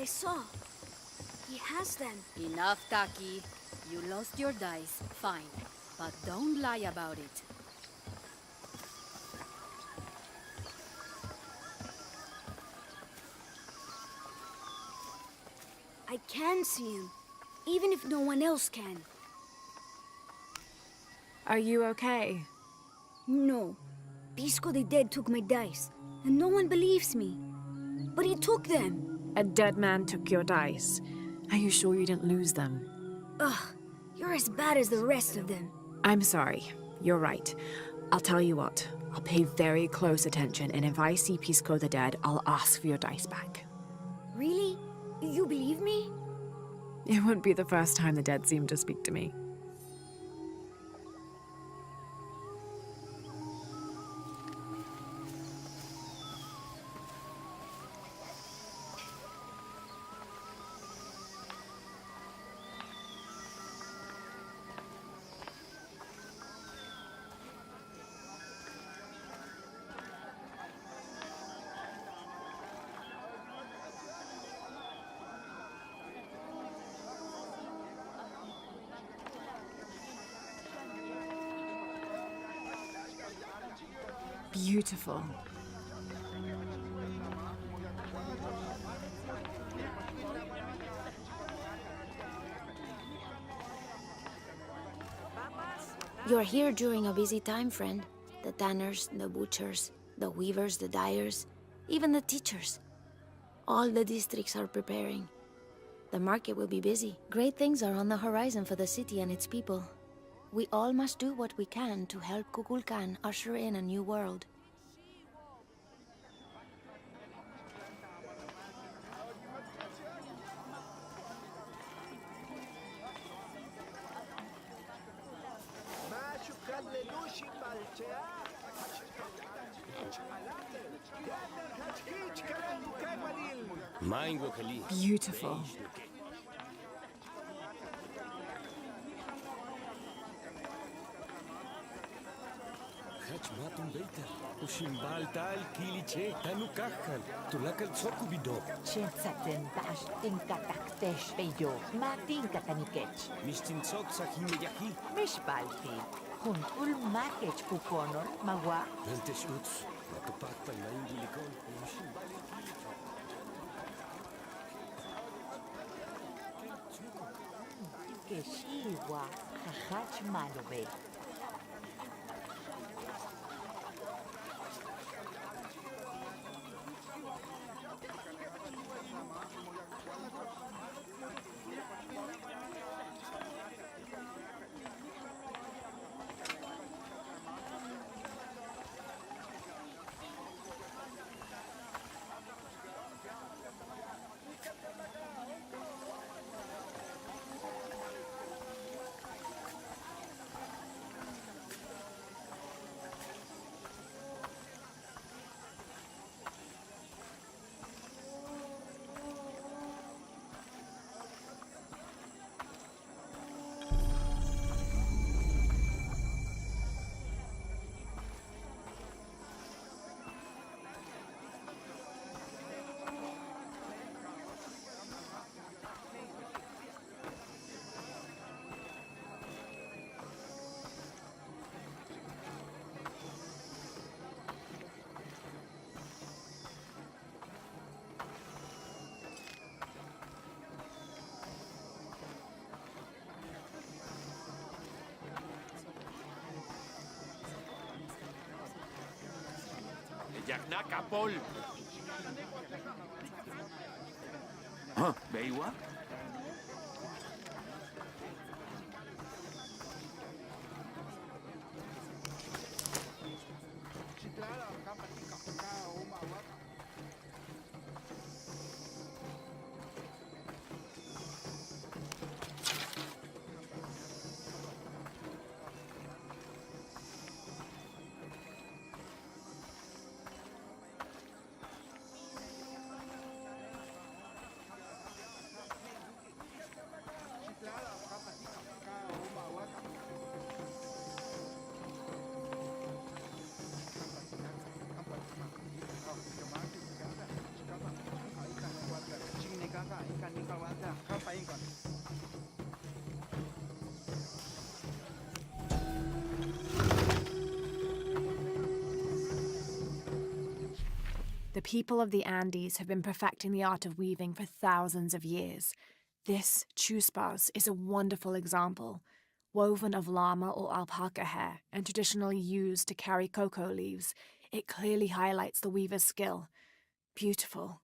saw. He has them. Enough, Taki. You lost your dice, fine. But don't lie about it. I can see him, even if no one else can. Are you okay? No. Pisco the Dead took my dice, and no one believes me. But he took them. A dead man took your dice. Are you sure you didn't lose them? Ugh, you're as bad as the rest of them. I'm sorry. You're right. I'll tell you what. I'll pay very close attention, and if I see Pisco the Dead, I'll ask for your dice back. Really? You believe me? It wouldn't be the first time the dead seemed to speak to me. Beautiful. You're here during a busy time, friend. The tanners, the butchers, the weavers, the dyers, even the teachers. All the districts are preparing. The market will be busy. Great things are on the horizon for the city and its people. We all must do what we can to help Kukulkan usher in a new world. Beautiful. Yaknakapol. Beiwa? The people of the Andes have been perfecting the art of weaving for thousands of years. This chuspas is a wonderful example, woven of llama or alpaca hair and traditionally used to carry cocoa leaves. It clearly highlights the weaver's skill. Beautiful.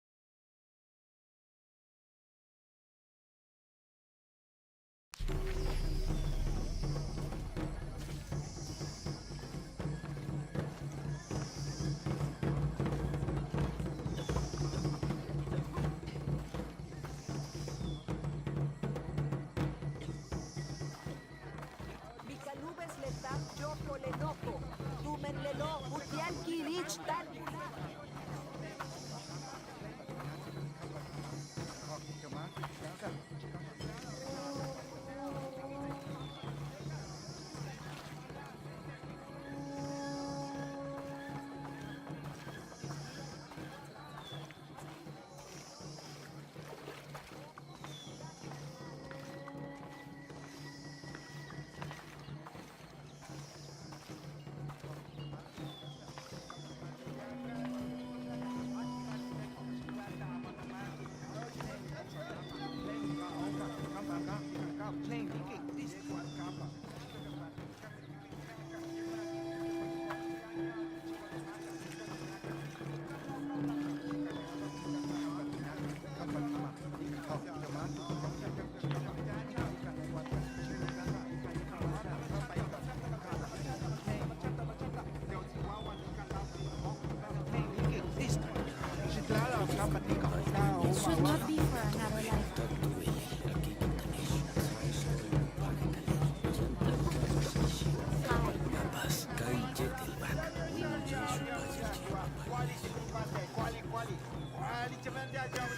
It should not be for another life.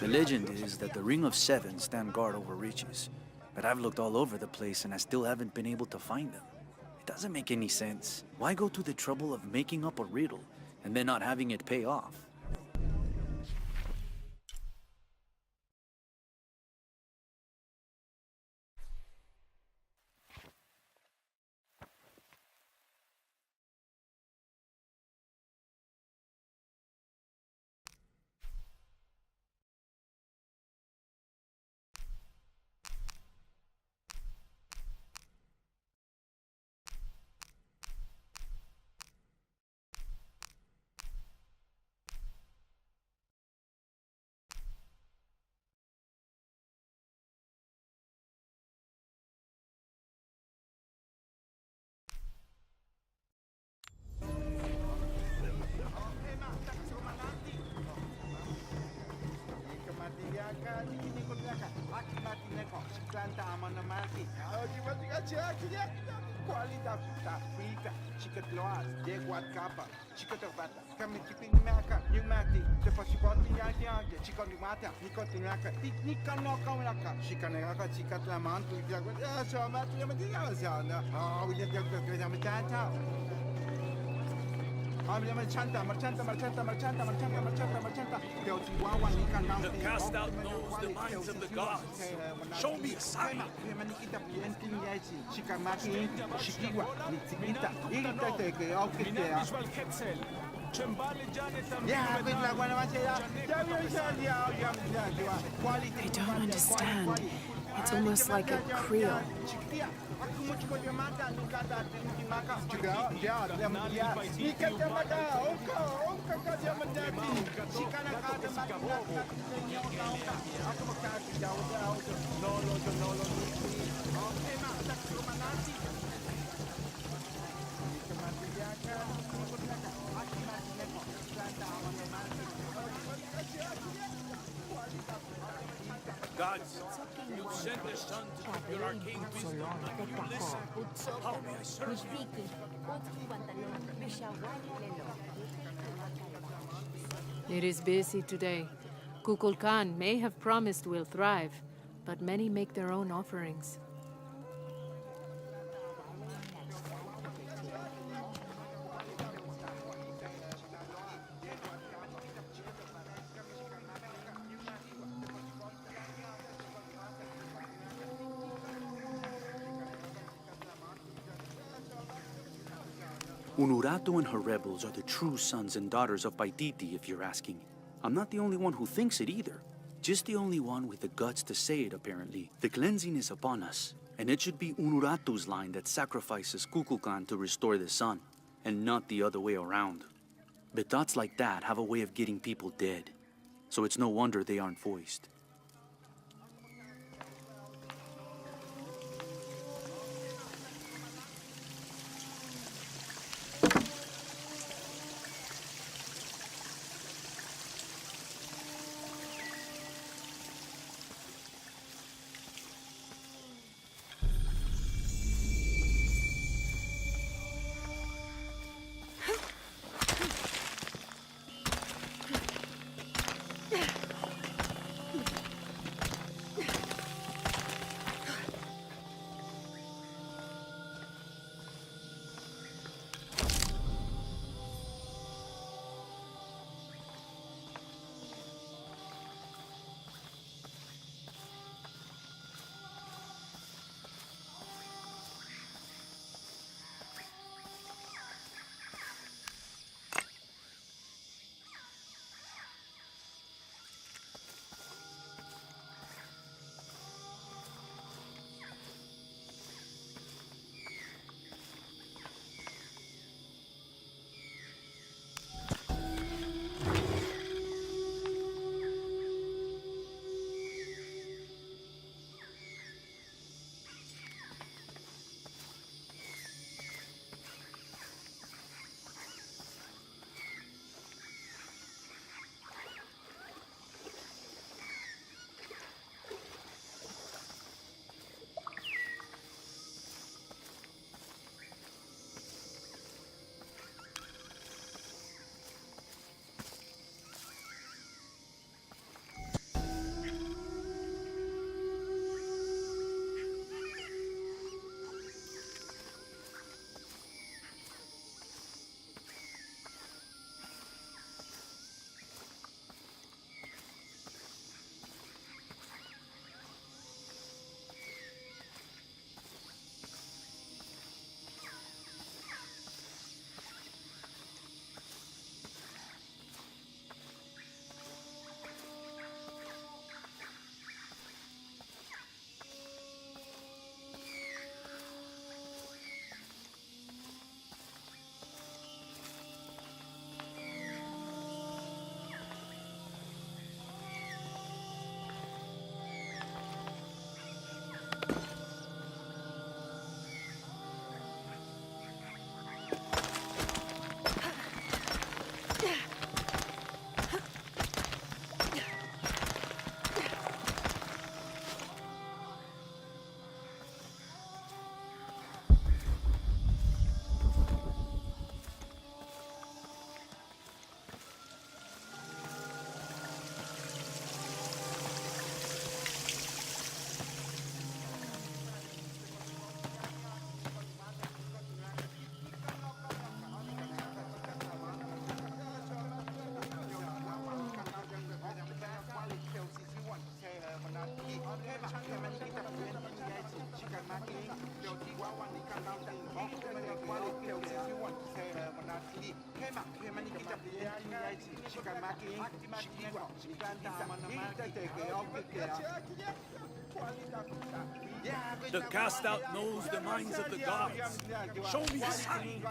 The legend is that the Ring of Seven stand guard over riches, but I've looked all over the place and I still haven't been able to find them. It doesn't make any sense. Why go to the trouble of making up a riddle and then not having it pay off? The cast out knows the minds of the gods. Show me a sign. I don't understand. It's almost like a Creole. Gods, you sent the sun to give your arcane wisdom. You listen. How may I serve you? It is busy today. Kukulkan may have promised we'll thrive, but many make their own offerings. Unurato and her rebels are the true sons and daughters of Paititi, if you're asking. I'm not the only one who thinks it either. Just the only one with the guts to say it, apparently. The cleansing is upon us, and it should be Unuratu's line that sacrifices Kukulkan to restore the sun, and not the other way around. But thoughts like that have a way of getting people dead, so it's no wonder they aren't voiced. The cast out knows the minds of the gods. Show me the sign.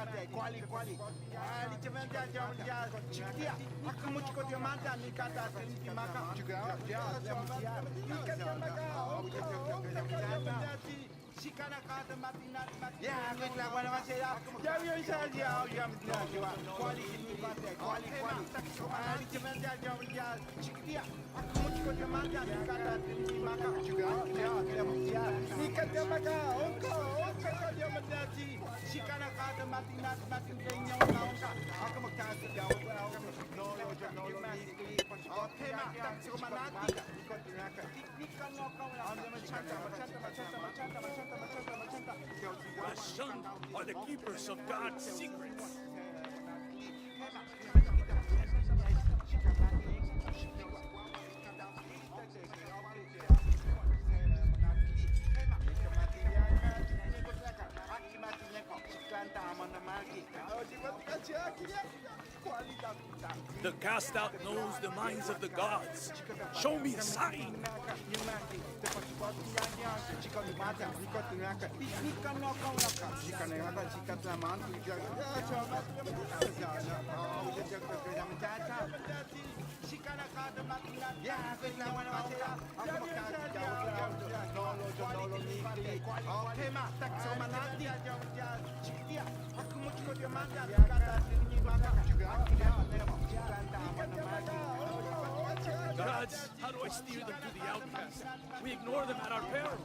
The Sun are the keepers of God's secrets. The cast out knows the minds of the gods. Show me a sign. Gods, how do I steer them to the outcast? We ignore them at our peril.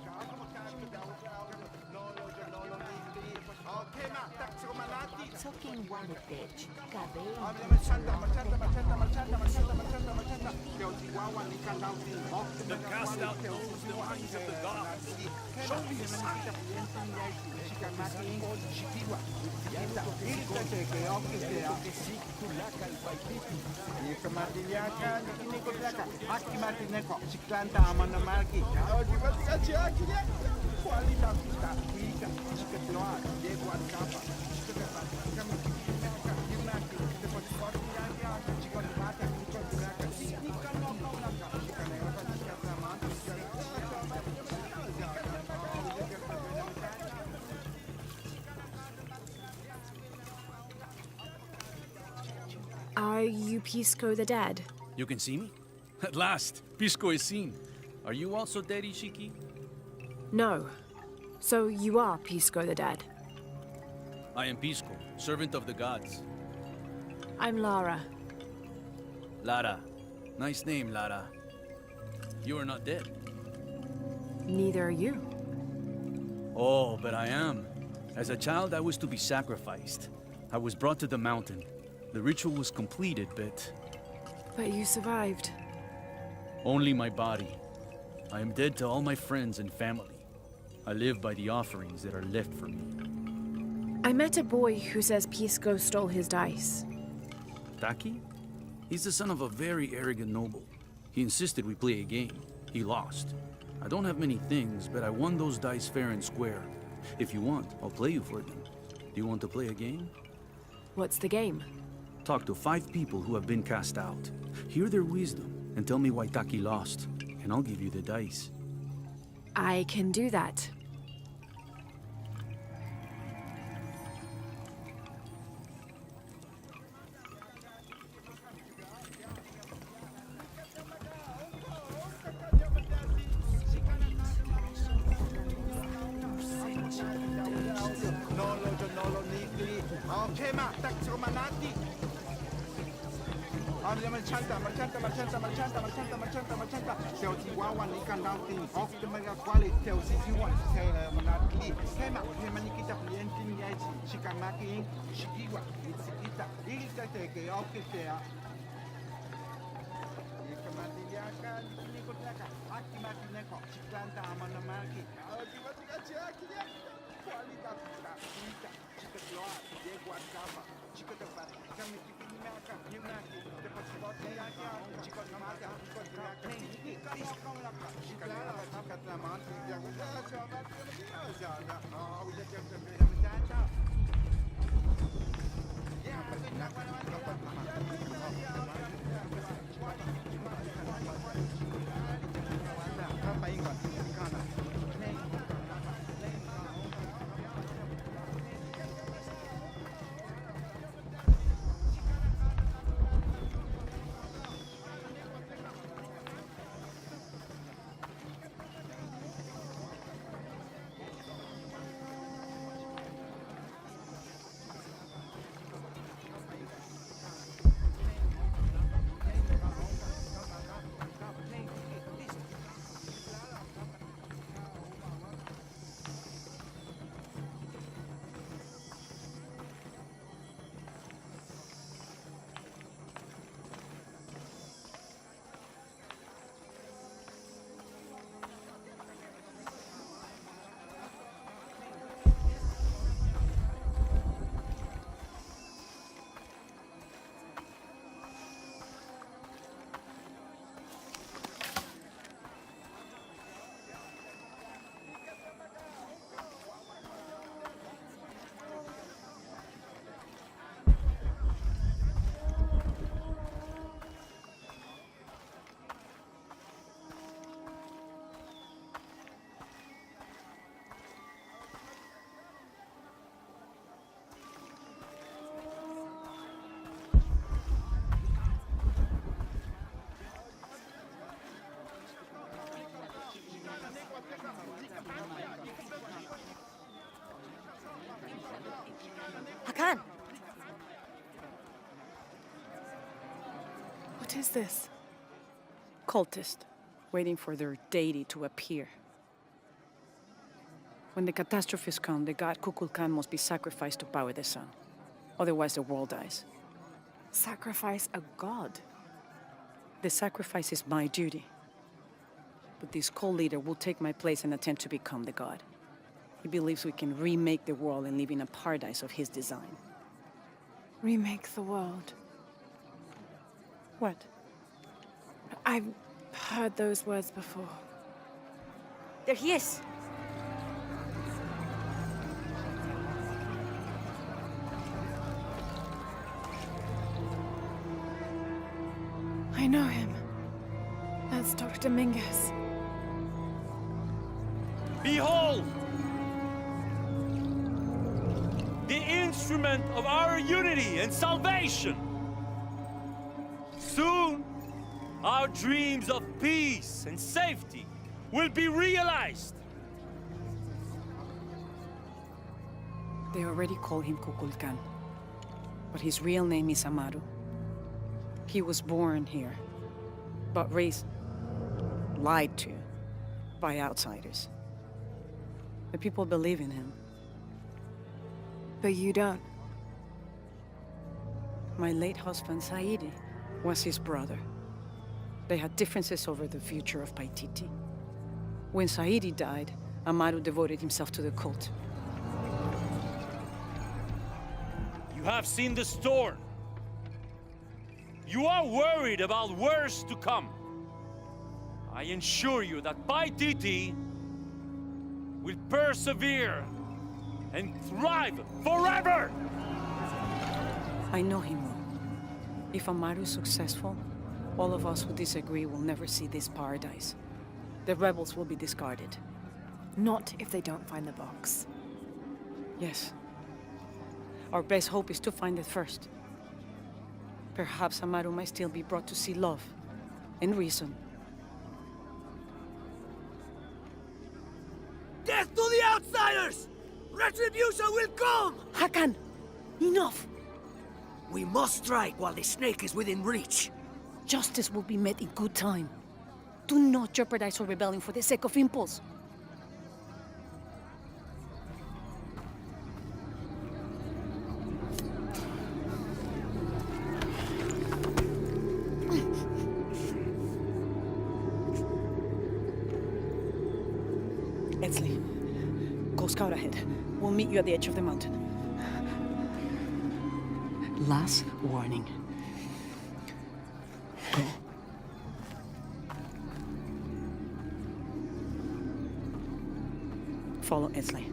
The cast out knows the minds of the gods. Show me a sign. Are you Pisco the Dead? You can see me? At last, Pisco is seen. Are you also dead, Ishiki? No. So you are Pisco the Dead. I am Pisco, servant of the gods. I'm Lara. Lara. Nice name, Lara. You are not dead. Neither are you. Oh, but I am. As a child, I was to be sacrificed. I was brought to the mountain. The ritual was completed, but But you survived. only my body. I am dead to all my friends and family. I live by the offerings that are left for me. I met a boy who says Pisco stole his dice. Taki? He's the son of a very arrogant noble. He insisted we play a game. He lost. I don't have many things, but I won those dice fair and square. If you want, I'll play you for them. Do you want to play a game? What's the game? Talk to 5 people who have been cast out. Hear their wisdom and tell me why Taki lost, and I'll give you the dice. I can do that. is this? Cultist, waiting for their deity to appear. When the catastrophes come, the god Kukulkan must be sacrificed to power the sun. Otherwise, the world dies. Sacrifice a god? The sacrifice is my duty. But this cult leader will take my place and attempt to become the god. He believes we can remake the world and live in a paradise of his design. Remake the world. What? I've heard those words before. There he is. I know him. That's Dr. Dominguez. Behold! The instrument of our unity and salvation! Soon, our dreams of peace and safety will be realized! They already call him Kukulkan. But his real name is Amaru. He was born here, but raised, lied to, by outsiders. The people believe in him. But you don't. My late husband, Saidi, was his brother. They had differences over the future of Paititi. When Saidi died, Amaru devoted himself to the cult. You have seen the storm. You are worried about worse to come. I assure you that Paititi will persevere and thrive forever! I know him well. If Amaru is successful, all of us who disagree will never see this paradise. The rebels will be discarded. Not if they don't find the box. Yes. Our best hope is to find it first. Perhaps Amaru might still be brought to see love and reason. Death to the outsiders! Retribution will come! Hakan! Enough! We must strike while the snake is within reach. Justice will be met in good time. Do not jeopardize our rebellion for the sake of impulse. Edsley, go scout ahead. We'll meet you at the edge of the mountain. Last warning. Go. Follow Edsley.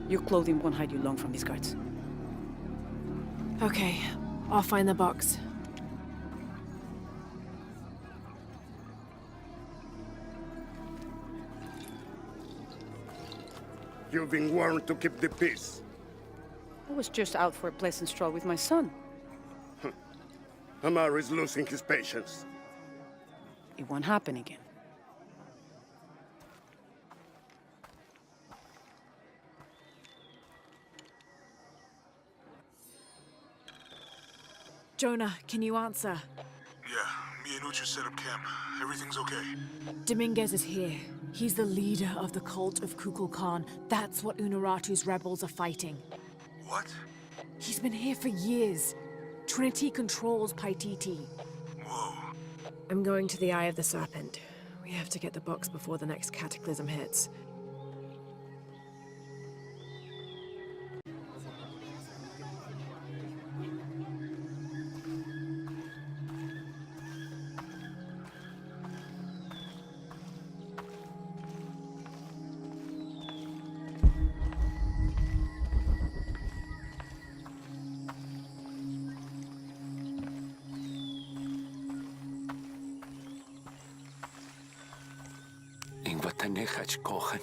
Your clothing won't hide you long from these guards. Okay, I'll find the box. You've been warned to keep the peace. I was just out for a pleasant stroll with my son. Amaru is losing his patience. It won't happen again. Jonah, can you answer? Yeah, me and Ucha set up camp. Everything's okay. Dominguez is here. He's the leader of the cult of Kukulkan. That's what Unuratu's rebels are fighting. What? He's been here for years. Trinity controls Paititi. Whoa. I'm going to the Eye of the Serpent. We have to get the box before the next cataclysm hits. Tanehach kohan,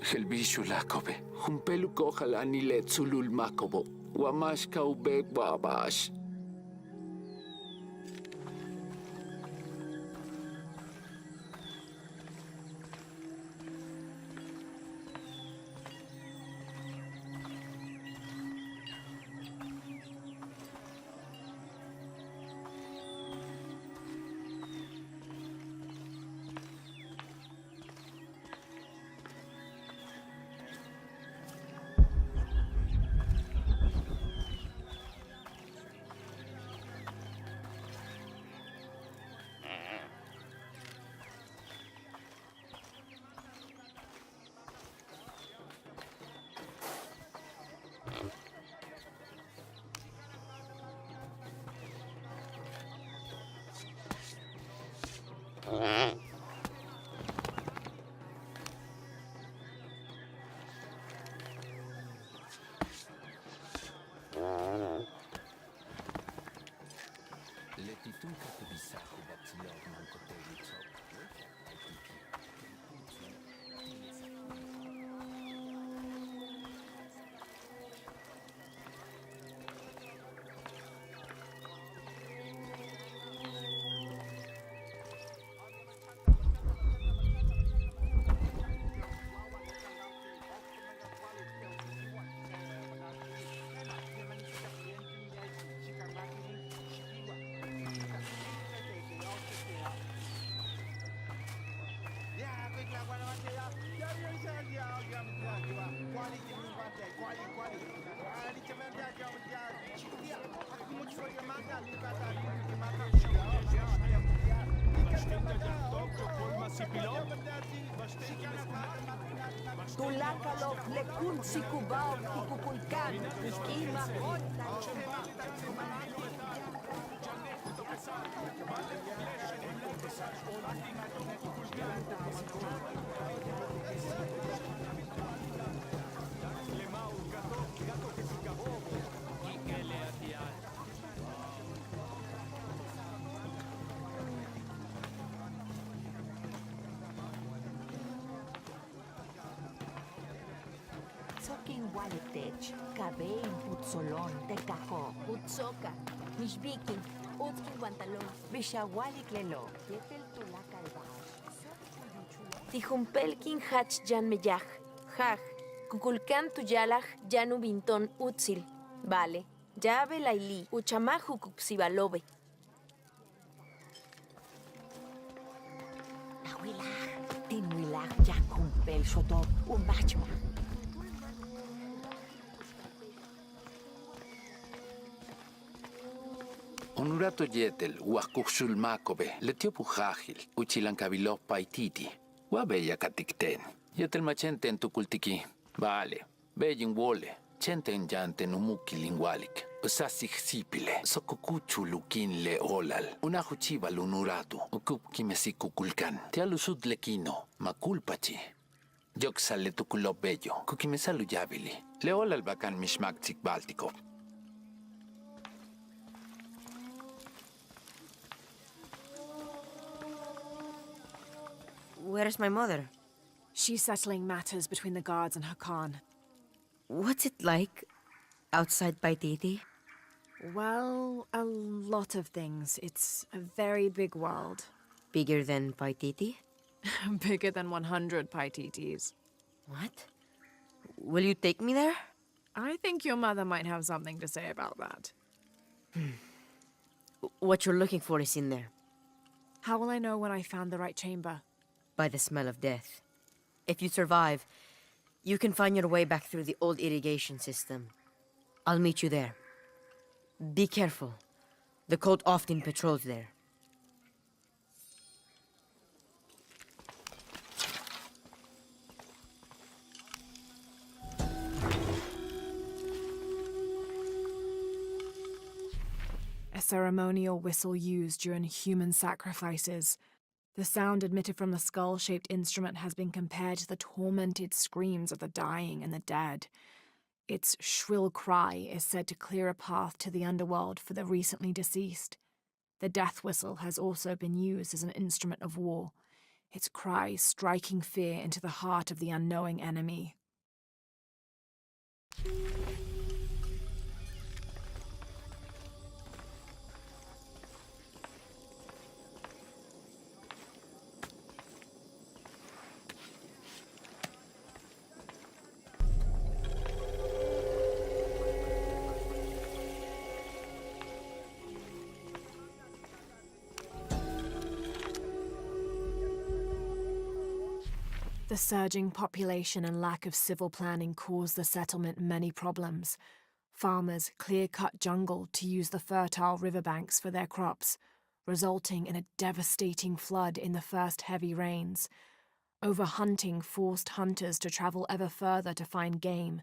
helbishu lakobe, humpelu kohal anilet sulul makobo, wamash kaube babash. Tulakalo lekun sikubao kukukulkan ikima Soking walitech, kabe putsolon, tekajo, utsoka, mishbikin, utkin guantalon, bishawalik lelo, yetel tulakal Tijumpelkin hach jan meyaj, jaj, kukulkan tuyalaj janu binton utsil. Vale, llave laili, uchamaju kupsibalobe. Nawilaj, tinwilaj yakumpel shoto, umachma. Onurato yetel, huascuxulmacobe, letiopujágil, uchilancabiló paititi, huabeya caticten, yetel machenten tucultiqui, vale, beyin wole, chenten yanten umuki lingualic, usasixipile, sococuchu luquin le olal, unajuchiva lunuratu, ukupkimesicuculcan, tealusud lequino, maculpachi. Yoxale tuculo bello, cuquimesalu yabili, le olal bacan mishmactic báltico. Where's my mother? She's settling matters between the guards and her Khan. What's it like outside Paititi? Well, a lot of things. It's a very big world. Bigger than Paititi? Bigger than 100 Paititis. What? Will you take me there? I think your mother might have something to say about that. What you're looking for is in there. How will I know when I found the right chamber? By the smell of death. If you survive, you can find your way back through the old irrigation system. I'll meet you there. Be careful. The cult often patrols there. A ceremonial whistle used during human sacrifices. The sound emitted from the skull-shaped instrument has been compared to the tormented screams of the dying and the dead. Its shrill cry is said to clear a path to the underworld for the recently deceased. The death whistle has also been used as an instrument of war, its cry striking fear into the heart of the unknowing enemy. The surging population and lack of civil planning caused the settlement many problems. Farmers clear-cut jungle to use the fertile riverbanks for their crops, resulting in a devastating flood in the first heavy rains. Overhunting forced hunters to travel ever further to find game.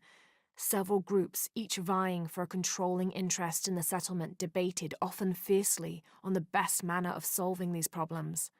Several groups, each vying for a controlling interest in the settlement, debated often fiercely on the best manner of solving these problems.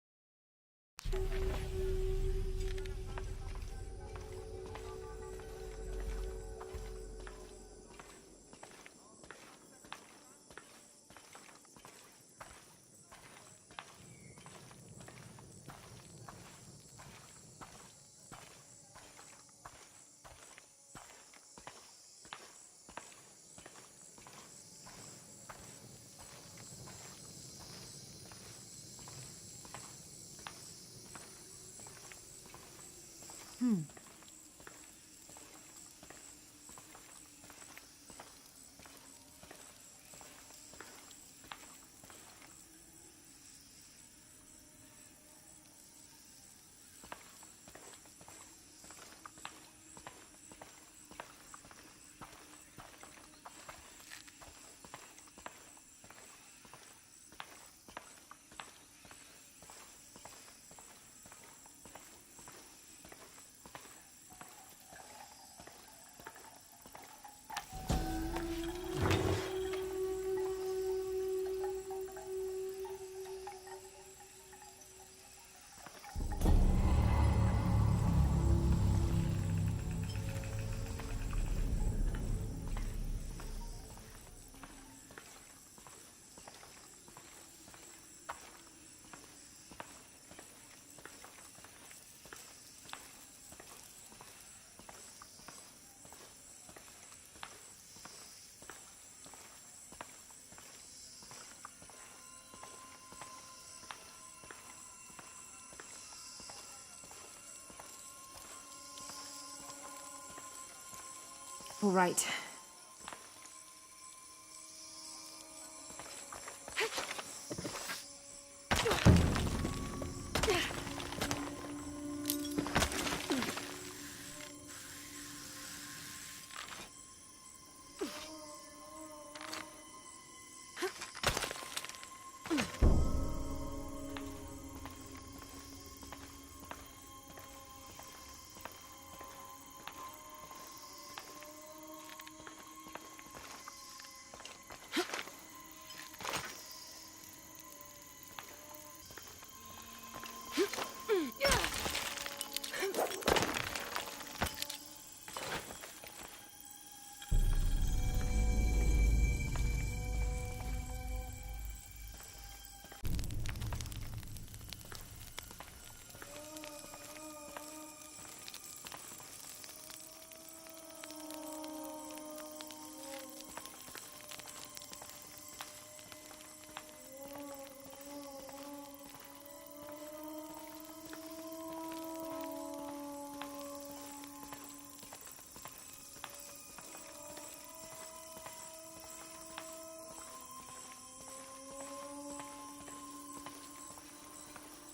All right.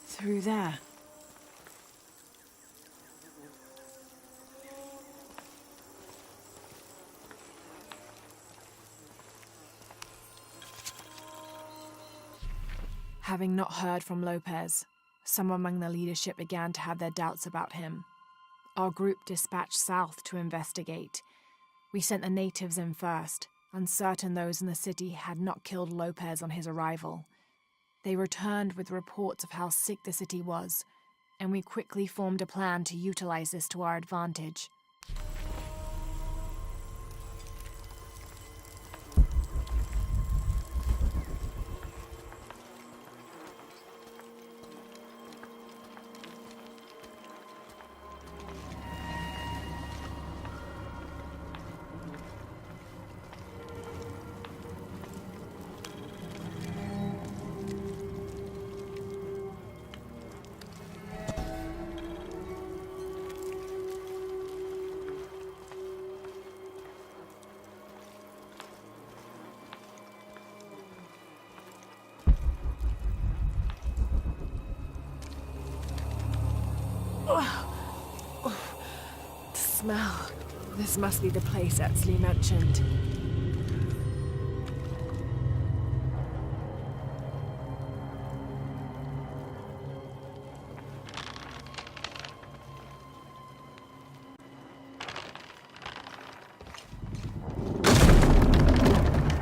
Through there. Having not heard from Lopez, some among the leadership began to have their doubts about him. Our group dispatched south to investigate. We sent the natives in first, uncertain those in the city had not killed Lopez on his arrival. They returned with reports of how sick the city was, and we quickly formed a plan to utilize this to our advantage. The smell. This must be the place Etzli mentioned.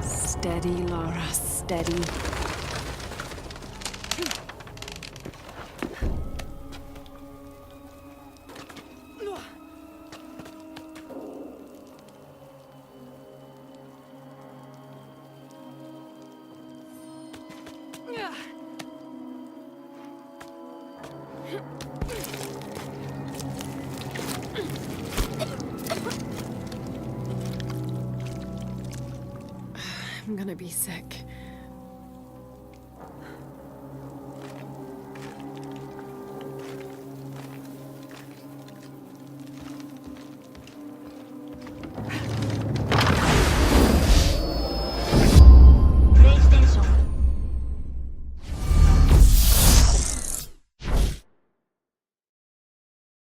Steady, Laura, steady. I'm gonna be sick.